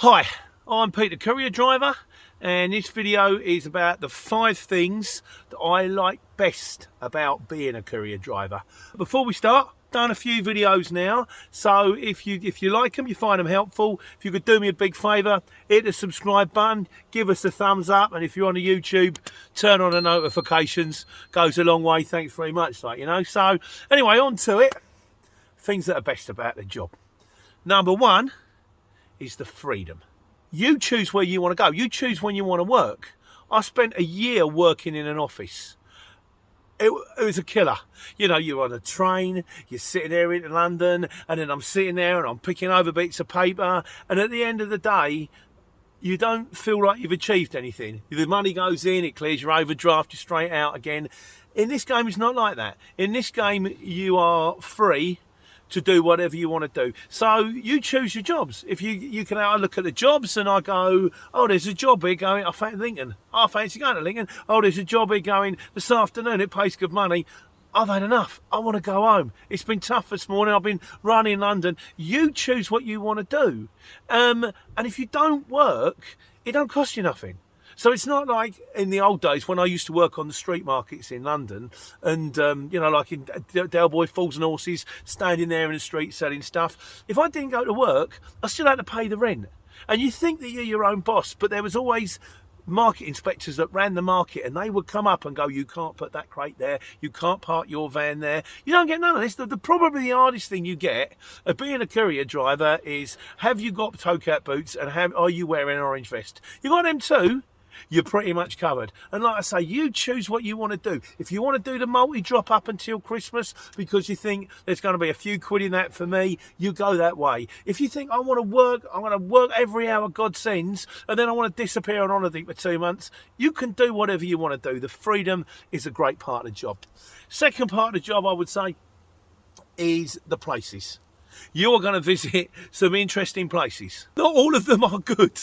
Hi, I'm Peter, Courier driver, and this video is about the 5 things that I like best about being a courier driver. Before we start, done a few videos now, so if you like them, you find them helpful, if you could do me a big favour, hit the subscribe button, give us a thumbs up, and if you're on the YouTube, turn on the notifications. Goes a long way. Thanks very much. So anyway, on to it. Things that are best about the job. Number 1 is the freedom. You choose where you want to go. You choose when you want to work. I spent a year working in an office. It was a killer. You know, you're on a train, you're sitting there in London, and then I'm sitting there and I'm picking over bits of paper, and at the end of the day, you don't feel like you've achieved anything. The money goes in, it clears your overdraft, you're straight out again. In this game, it's not like that. In this game, you are free to do whatever you want to do. So you choose your jobs. If you can, I look at the jobs and I go, oh, there's a job here going, I fancy Lincoln. I fancy going to Lincoln. Oh, there's a job here going this afternoon. It pays good money. I've had enough. I want to go home. It's been tough this morning. I've been running London. You choose what you want to do. And if you don't work, it don't cost you nothing. So it's not like in the old days when I used to work on the street markets in London and, like in Del Boy Fools and Horses, standing there in the street selling stuff. If I didn't go to work, I still had to pay the rent. And you think that you're your own boss, but there was always market inspectors that ran the market, and they would come up and go, you can't put that crate there, you can't park your van there. You don't get none of this. Probably the hardest thing you get of being a courier driver is, have you got toe cap boots and are you wearing an orange vest? You got them too, you're pretty much covered. And like I say, you choose what you want to do. If you want to do the multi-drop up until Christmas because you think there's going to be a few quid in that for me, you go that way. If you think I want to work every hour God sends, and then I want to disappear on holiday for 2 months, you can do whatever you want to do. The freedom is a great part of the job. Second part of the job, I would say, is the places. You are going to visit some interesting places. Not all of them are good.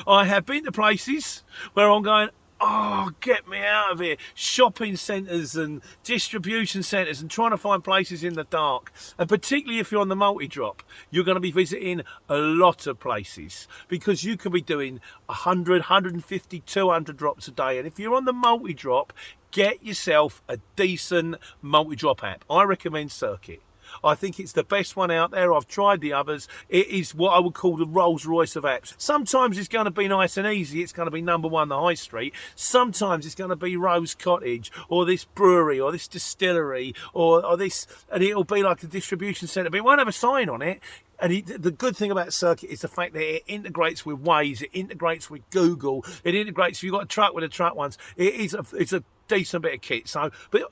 I have been to places where I'm going, oh, get me out of here. Shopping centres and distribution centres, and trying to find places in the dark. And particularly if you're on the multi-drop, you're going to be visiting a lot of places because you can be doing 100, 150, 200 drops a day. And if you're on the multi-drop, get yourself a decent multi-drop app. I recommend Circuit. I think it's the best one out there. I've tried the others. It is what I would call the Rolls Royce of apps. Sometimes it's going to be nice and easy. It's going to be number 1, the high street. Sometimes it's going to be Rose Cottage or this brewery or this distillery or this, and it'll be like a distribution centre, but it won't have a sign on it. And the good thing about Circuit is the fact that it integrates with Waze, it integrates with Google, it integrates. If you've got a truck with a truck once, it's a decent bit of kit. So, but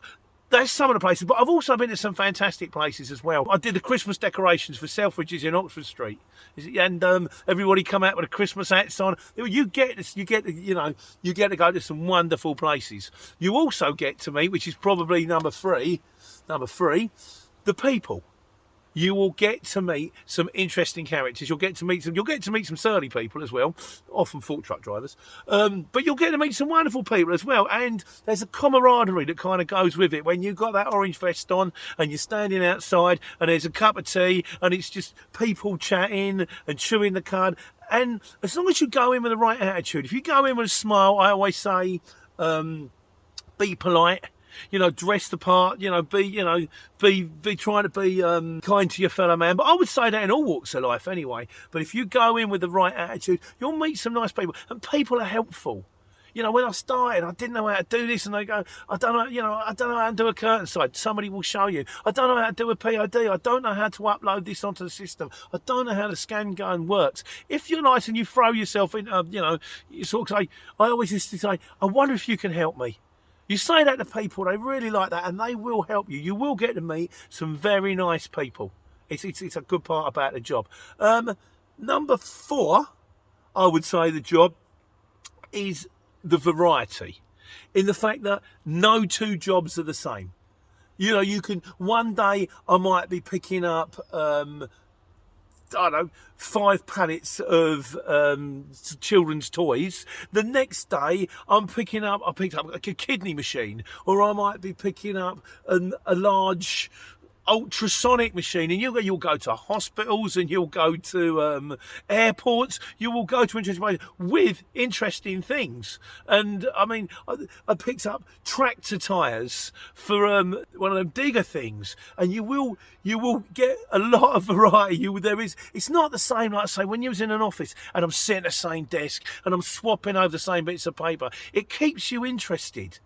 that's some of the places, but I've also been to some fantastic places as well. I did the Christmas decorations for Selfridges in Oxford Street, and everybody come out with the Christmas hats on. You get to go to some wonderful places. You also get to meet, which is probably number three, the people. You will get to meet some interesting characters. You'll get to meet some surly people as well, often fork truck drivers. But you'll get to meet some wonderful people as well. And there's a camaraderie that kind of goes with it. When you've got that orange vest on and you're standing outside and there's a cup of tea and it's just people chatting and chewing the cud. And as long as you go in with the right attitude, if you go in with a smile, I always say, be polite. Dress the part, be trying to be kind to your fellow man. But I would say that in all walks of life anyway. But if you go in with the right attitude, you'll meet some nice people. And people are helpful. When I started, I didn't know how to do this, and they go, I don't know how to do a curtain side. Somebody will show you. I don't know how to do a POD. I don't know how to upload this onto the system. I don't know how the scan gun works. If you're nice and you throw yourself in, you sort of say, I always used to say, I wonder if you can help me. You say that to people, they really like that, and they will help you. You will get to meet some very nice people. It's a good part about the job. Number 4, I would say the job is the variety, in the fact that no 2 jobs are the same. You can, one day I might be picking up 5 pallets of children's toys. The next day, I picked up like a kidney machine, or I might be picking up a large ultrasonic machine, and you'll go to hospitals and you'll go to airports. You will go to interesting places with interesting things. And I mean, I picked up tractor tires for one of them digger things, and you will get a lot of variety. It's not the same, like I say, when you was in an office and I'm sitting at the same desk and I'm swapping over the same bits of paper. It keeps you interested.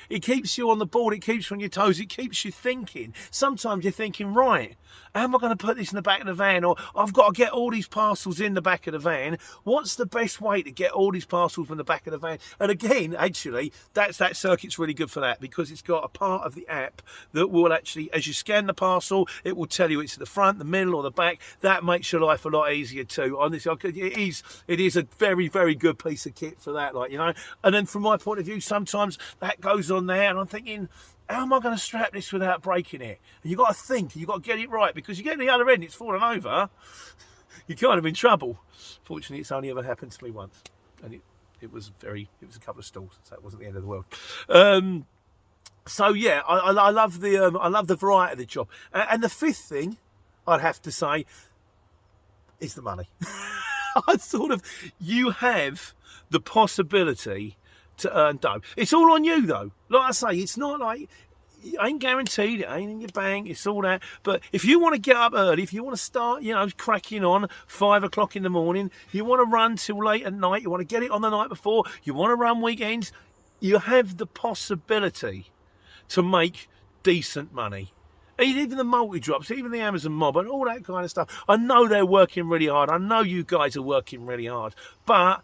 It keeps you on the board, it keeps you on your toes, it keeps you thinking. Sometimes you're thinking, right, how am I going to put this in the back of the van? Or I've got to get all these parcels in the back of the van. What's the best way to get all these parcels from the back of the van? And again, actually, that circuit's really good for that, because it's got a part of the app that will actually, as you scan the parcel, it will tell you it's at the front, the middle or the back. That makes your life a lot easier too. Honestly, it is a very, very good piece of kit for that, like, you know. And then from my point of view, sometimes that goes on there and I'm thinking, how am I going to strap this without breaking it? And you've got to think, you've got to get it right, because you get to the other end, it's fallen over, you're kind of in trouble. Fortunately, it's only ever happened to me once, and it was a couple of stalls, so it wasn't the end of the world. So yeah, I love the variety of the job. And the fifth thing I'd have to say is the money. You have the possibility to earn dough. It's all on you though. Like I say, it's not like, it ain't guaranteed, it ain't in your bank, it's all that. But if you want to get up early, if you want to start, you know, cracking on 5 o'clock in the morning, you want to run till late at night, you want to get it on the night before, you want to run weekends, you have the possibility to make decent money. Even the multi-drops, even the Amazon mob and all that kind of stuff. I know they're working really hard. I know you guys are working really hard, but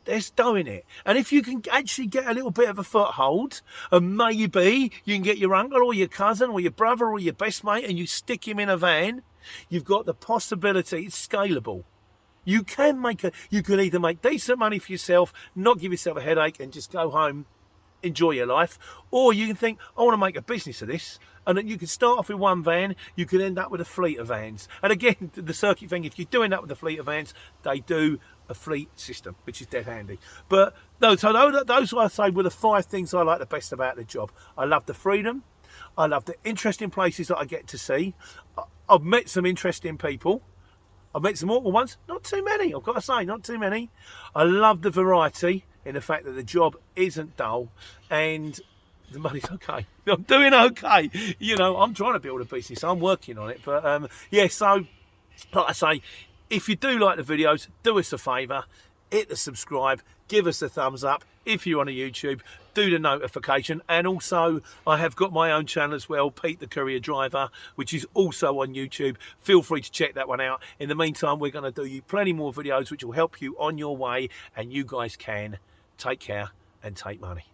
there's dough in it. And if you can actually get a little bit of a foothold, and maybe you can get your uncle or your cousin or your brother or your best mate and you stick him in a van, you've got the possibility. It's scalable. You can either make decent money for yourself, not give yourself a headache and just go home, enjoy your life, or you can think, I want to make a business of this. And then you can start off with one van, you can end up with a fleet of vans. And again, the circuit thing, if you're doing that with a fleet of vans, they do a fleet system, which is dead handy. But no, so those I say were the 5 things I like the best about the job. I love the freedom. I love the interesting places that I get to see. I've met some interesting people. I've met some awkward ones. Not too many, I've got to say, not too many. I love the variety in the fact that the job isn't dull, and the money's okay. I'm doing okay. You know, I'm trying to build a business. I'm working on it. But yeah, so like I say, if you do like the videos, do us a favour, hit the subscribe, give us a thumbs up. If you're on a YouTube, do the notification. And also, I have got my own channel as well, Pete the Courier Driver, which is also on YouTube. Feel free to check that one out. In the meantime, we're going to do you plenty more videos which will help you on your way, and you guys can take care and take money.